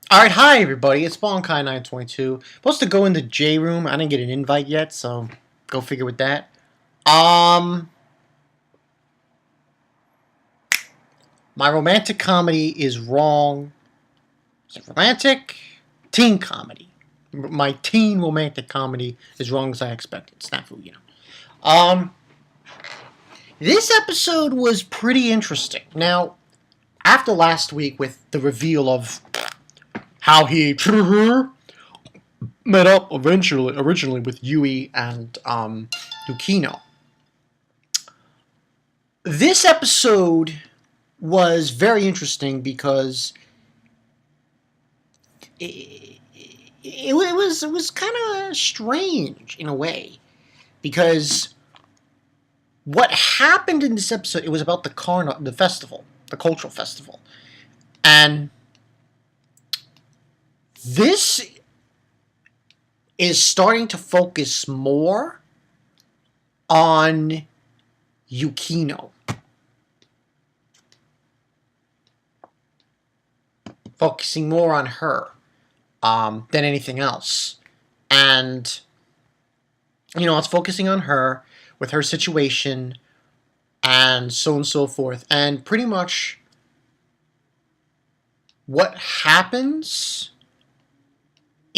Alright, hi everybody, it's Bonkai922. Supposed to go in the J room. I didn't get an invite yet, so go figure with that. Um my romantic comedy is wrong. Is it romantic? Teen comedy. My teen romantic comedy is wrong as I expected. Snafu, you know. This episode was pretty interesting. Now, after last week with the reveal of how he met up originally with Yui and Yukino. This episode was very interesting because it was kind of strange in a way because what happened in this episode, it was about the festival, the cultural festival, and this is starting to focus more on Yukino, focusing more on her than anything else. And, it's focusing on her with her situation and so forth. And pretty much what happens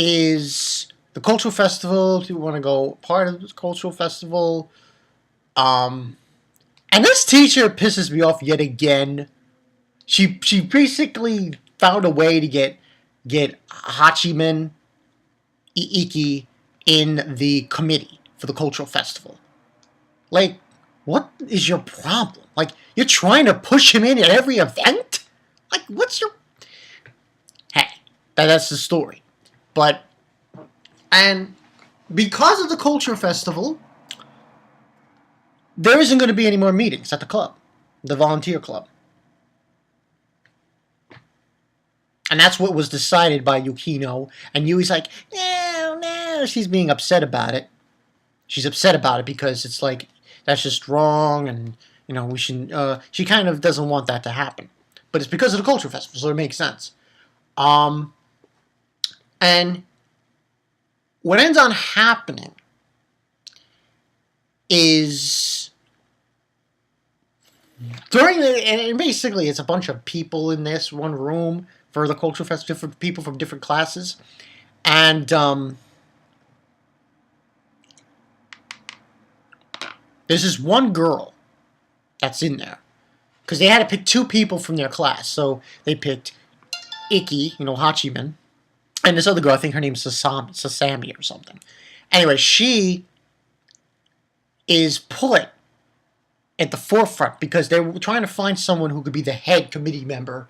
is the cultural festival, people want to go part of the cultural festival. And this teacher pisses me off yet again. She basically found a way to get hachiman Iki in the committee for the cultural festival. Like, what is your problem? Like, you're trying to push him in at every event? Like, what's your... Hey, that's the story. But, and because of the culture festival, there isn't going to be any more meetings at the club, the volunteer club. And that's what was decided by Yukino. And Yui's like, no. She's being upset about it. She's upset about it because it's like, that's just wrong. And, we should, she kind of doesn't want that to happen. But it's because of the culture festival, so it makes sense. And what ends on happening is and basically it's a bunch of people in this one room for the cultural festival, different people from different classes, and there's this one girl that's in there because they had to pick two people from their class, so they picked Iki, Hachiman, and this other girl, I think her name's Sasami or something. Anyway, she is put at the forefront because they were trying to find someone who could be the head committee member,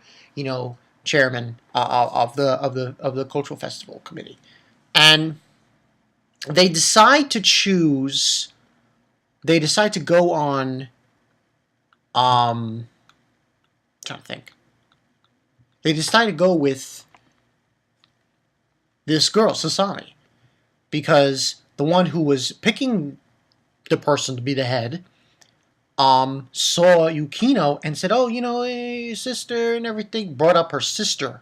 chairman of the cultural festival committee, and they decide to choose. They decide to go on. Trying to think. They decide to go with this girl, Sasami, because the one who was picking the person to be the head saw Yukino and said, "Oh, hey, sister and everything." Brought up her sister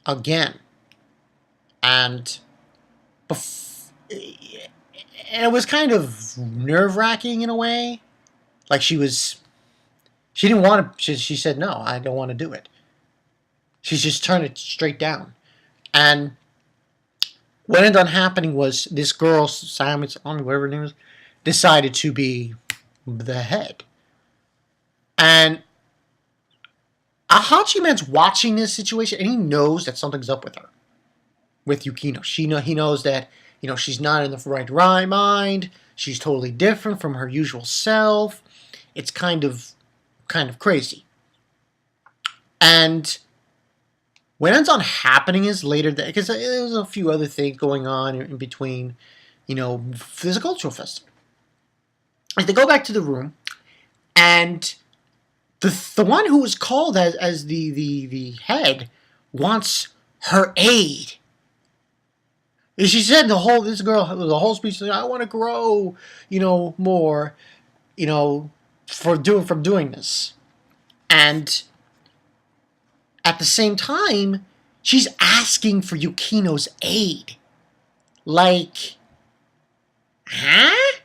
again, and it was kind of nerve-wracking in a way. Like she didn't want to. She said, "No, I don't want to do it." She's just turned it straight down, and what ended up happening was this girl, Simon, whatever her name is, decided to be the head. And Hachiman's watching this situation, and he knows that something's up with her, with Yukino. He knows that she's not in the right mind. She's totally different from her usual self. It's kind of crazy. And what ends on happening is later, because there's a few other things going on in between. There's a cultural festival. They go back to the room, and the one who was called as the head wants her aid. And she said the whole speech, I want to grow, more, from doing this. And at the same time, she's asking for Yukino's aid. Like, huh?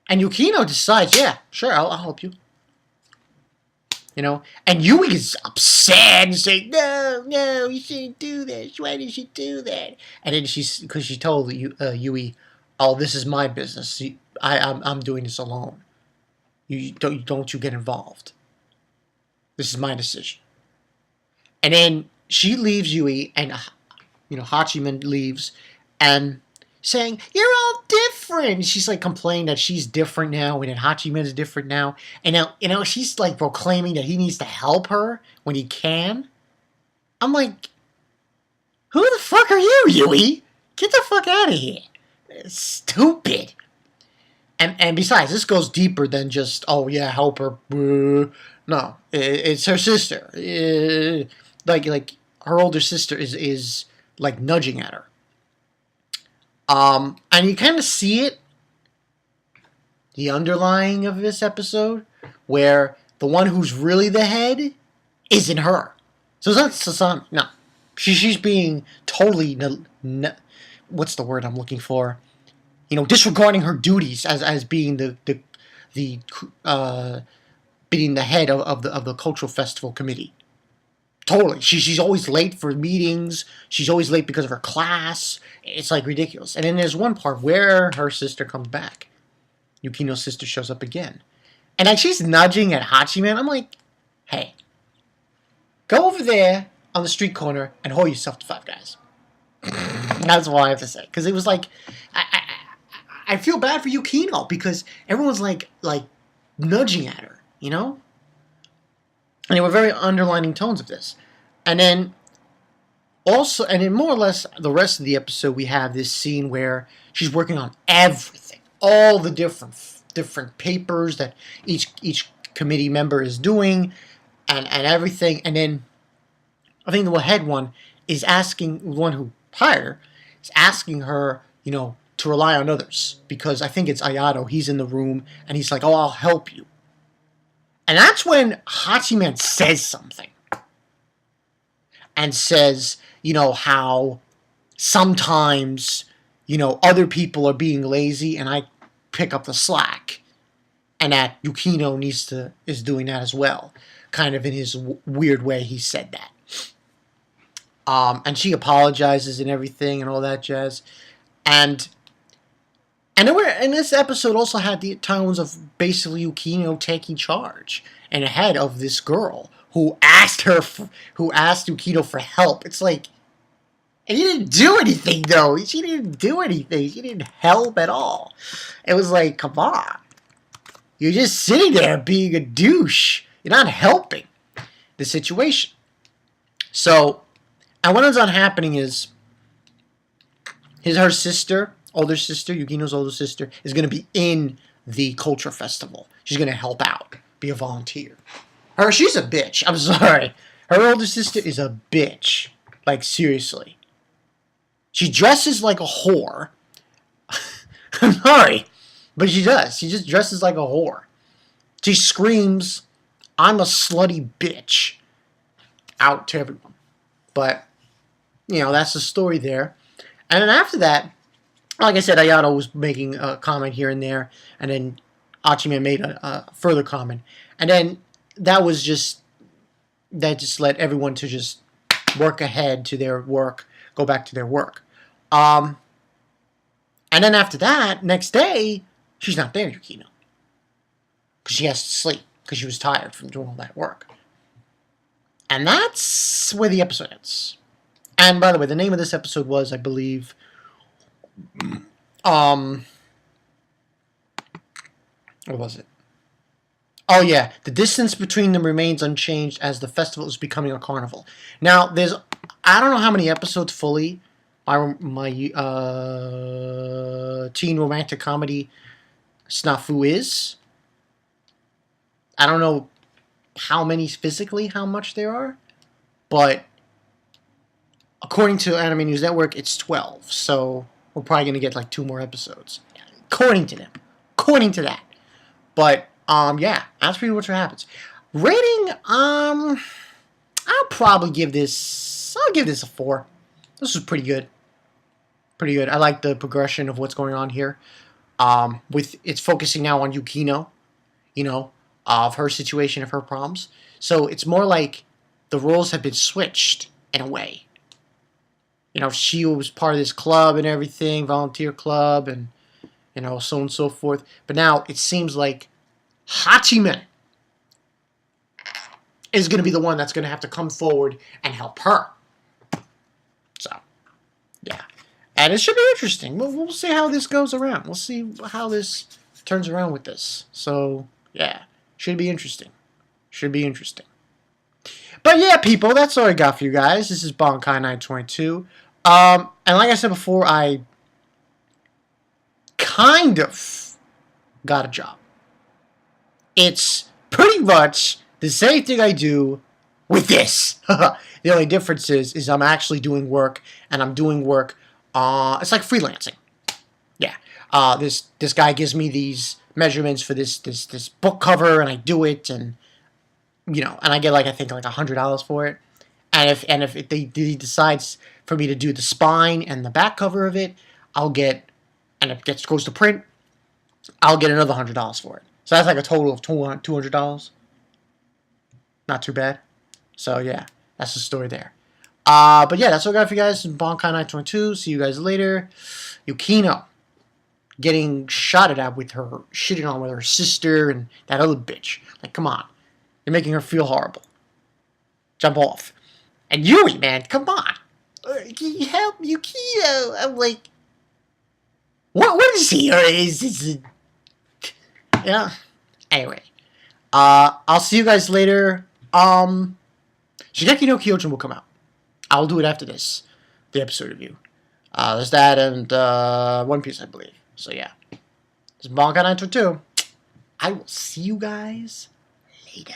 And Yukino decides, yeah, sure, I'll help you. You know, and Yui is upset and saying, no, you shouldn't do this. Why did she do that? And then because she told Yui, oh, this is my business. I'm doing this alone. You don't you get involved. This is my decision. And then she leaves Yui, and Hachiman leaves, and saying, you're all different. She's like complaining that she's different now, and then Hachiman is different now. And now, she's like proclaiming that he needs to help her when he can. I'm like, who the fuck are you, Yui? Get the fuck out of here. It's stupid. And besides, this goes deeper than just, oh yeah, help her. No, it's her sister. Like her older sister is like nudging at her. And you kind of see it, the underlying of this episode, where the one who's really the head isn't her. So it's not Sasami. No. She's being totally, what's the word I'm looking for? Disregarding her duties as being the being the head of the cultural festival committee. Totally. She's always late for meetings. She's always late because of her class. It's like ridiculous. And then there's one part where her sister comes back. Yukino's sister shows up again. And like she's nudging at Hachiman. I'm like, hey, go over there on the street corner and hold yourself to five guys. That's all I have to say. Because it was like, I feel bad for Yukino because everyone's like nudging at her, And there were very underlining tones of this. And then also, and in more or less the rest of the episode, we have this scene where she's working on everything. All the different papers that each committee member is doing and everything. And then I think the head one is asking, the one who hired her, is asking her, to rely on others. Because I think it's Ayato. He's in the room and he's like, oh, I'll help you. And that's when Hachiman says something. And says, how sometimes, other people are being lazy and I pick up the slack. And that Yukino is doing that as well. Kind of in his weird way he said that. And she apologizes and everything and all that jazz. And this episode also had the tones of basically Yukino taking charge and ahead of this girl who asked Yukino for help. It's like, and he didn't do anything though. She didn't do anything. She didn't help at all. It was like, come on, you're just sitting there being a douche. You're not helping the situation. So, and what ends up happening is her sister. Older sister, Yukino's older sister, is going to be in the culture festival. She's going to help out, be a volunteer. She's a bitch. I'm sorry. Her older sister is a bitch. Like, seriously. She dresses like a whore. I'm sorry. But she does. She just dresses like a whore. She screams, I'm a slutty bitch, out to everyone. But, that's the story there. And then after that, like I said, Ayato was making a comment here and there, and then Hachiman made a further comment. And then that just led everyone to just work ahead to their work, go back to their work. And then after that, next day, she's not there, Yukino. Because she has to sleep, because she was tired from doing all that work. And that's where the episode ends. And by the way, the name of this episode was, I believe, what was it? Oh yeah, the distance between them remains unchanged as the festival is becoming a carnival. Now, I don't know how many episodes fully my teen romantic comedy Snafu is. I don't know how many physically, how much there are, but according to Anime News Network, it's 12. So we're probably going to get like 2 more episodes. According to them. According to that. But, yeah, that's pretty much what happens. Rating, I'll probably give this. I'll give this a 4. This was pretty good. Pretty good. I like the progression of what's going on here. With it's focusing now on Yukino, you know, of her situation, of her problems. So it's more like the roles have been switched in a way. You know, she was part of this club and everything, volunteer club, and you know, so on and so forth. But now it seems like hachiman is going to be the one that's going to have to come forward and help her. So, yeah. And it should be interesting. We'll see how this goes around. We'll see how this turns around with this. So, yeah. Should be interesting. Should be interesting. But yeah, people, that's all I got for you guys. This is Bonkai 922. And like I said before, I kind of got a job. It's pretty much the same thing I do with this. The only difference is I'm actually doing work, and I'm doing work. It's like freelancing. Yeah. This guy gives me these measurements for this book cover, and I do it, and you know, and I get I think $100 for it. And if he decides for me to do the spine and the back cover of it, I'll get, and if it goes to print, I'll get another $100 for it. So that's like a total of $200. Not too bad. So yeah, that's the story there. But yeah, that's what I got for you guys. Bonkai 922. See you guys later. Yukino getting shot at with her shitting on with her sister and that other bitch. Like, come on, you're making her feel horrible. Jump off. And Yui, man, come on. Can you help Yukino? I'm like, what is he? Or is yeah. Anyway, I'll see you guys later. Shingeki no Kyojin will come out. I'll do it after this, the episode review. There's that and One Piece, I believe. So yeah, this is Bonkai 922. I will see you guys later.